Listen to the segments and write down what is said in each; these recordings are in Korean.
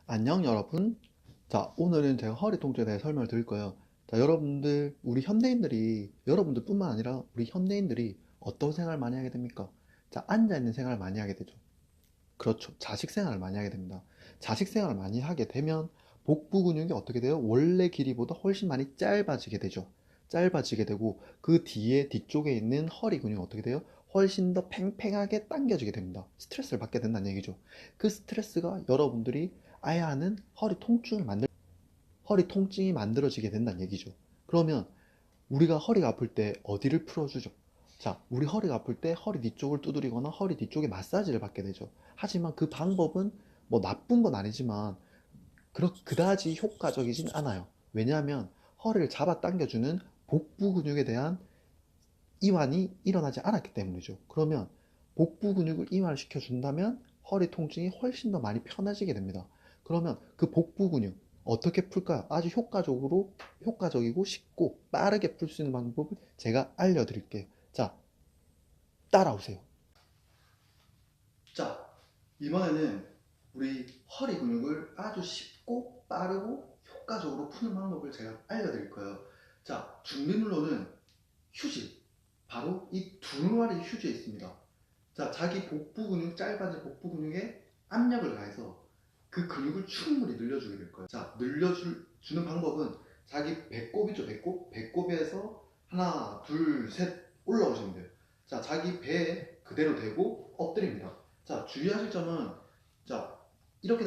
안녕 여러분. 자, 오늘은 제가 허리 통증에 대해 설명을 드릴 거예요. 자, 여러분들, 우리 현대인들이, 여러분들뿐만 아니라 우리 현대인들이 어떤 생활을 많이 하게 됩니까? 자, 앉아있는 생활을 많이 하게 되죠. 그렇죠. 자식 생활을 많이 하게 됩니다. 자식 생활을 많이 하게 되면 복부 근육이 어떻게 돼요? 원래 길이보다 훨씬 많이 짧아지게 되죠. 짧아지게 되고 그 뒤에 뒤쪽에 있는 허리 근육이 어떻게 돼요? 훨씬 더 팽팽하게 당겨지게 됩니다. 스트레스를 받게 된다는 얘기죠. 그 스트레스가 여러분들이 aya 하는 허리 통증이 만들어지게 된다는 얘기죠. 그러면 우리가 허리가 아플 때 어디를 풀어주죠? 자, 우리 허리가 아플 때 허리 뒤쪽을 두드리거나 허리 뒤쪽에 마사지를 받게 되죠. 하지만 그 방법은 뭐 나쁜 건 아니지만 그다지 효과적이진 않아요. 왜냐하면 허리를 잡아 당겨주는 복부 근육에 대한 이완이 일어나지 않았기 때문이죠. 그러면 복부 근육을 이완을 시켜준다면 허리 통증이 훨씬 더 많이 편해지게 됩니다. 그러면 그 복부 근육 어떻게 풀까요? 아주 효과적이고 쉽고 빠르게 풀 수 있는 방법을 제가 알려드릴게요. 자, 따라오세요. 자, 이번에는 우리 허리 근육을 아주 쉽고 빠르고 효과적으로 푸는 방법을 제가 알려드릴 거예요. 자, 준비물로는 휴지, 바로 이 두 마리 휴지에 있습니다. 자, 자기 복부 근육, 짧아진 복부 근육에 압력을 가해서 그 근육을 충분히 늘려주게 될 거예요. 자, 주는 방법은 자기 배꼽이죠, 배꼽. 배꼽에서 하나, 둘, 셋 올라오시면 돼요. 자, 자기 배에 그대로 대고 엎드립니다. 자, 주의하실 점은, 자, 이렇게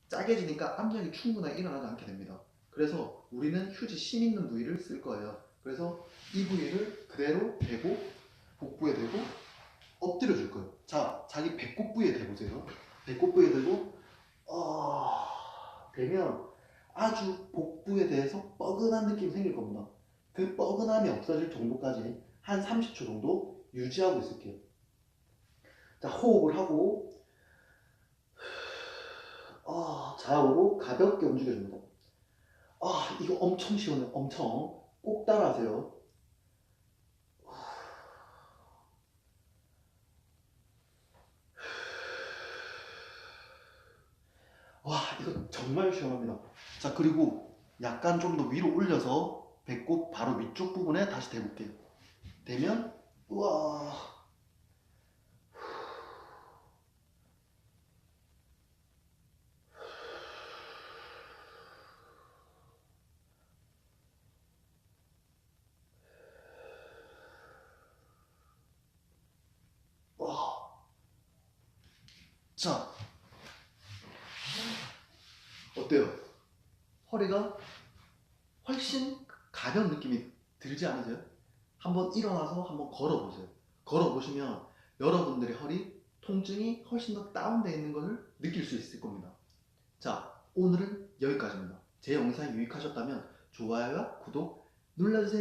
짜게지니까 압력이 충분하게 일어나지 않게 됩니다. 그래서 우리는 휴지 심 있는 부위를 쓸 거예요. 그래서 이 부위를 그대로 대고 복부에 대고 엎드려 줄 거예요. 자, 자기 배꼽 부위에 대보세요. 배꼽 부위에 대고 되면 아주 복부에 대해서 뻐근한 느낌이 생길 겁니다. 그 뻐근함이 없어질 정도까지 한 30초 정도 유지하고 있을게요. 자, 호흡을 하고 좌우로 가볍게 움직여줍니다. 이거 엄청 시원해요. 엄청. 꼭 따라하세요. 이거 정말 시원합니다. 자, 그리고 약간 좀 더 위로 올려서 배꼽 바로 위쪽 부분에 다시 대볼게요. 대면, 우와. 와. 자, 어때요? 허리가 훨씬 가벼운 느낌이 들지 않으세요? 한번 일어나서 한번 걸어보세요. 걸어보시면 여러분들의 허리 통증이 훨씬 더 다운되어 있는 것을 느낄 수 있을 겁니다. 자, 오늘은 여기까지입니다. 제 영상이 유익하셨다면 좋아요와 구독 눌러주세요.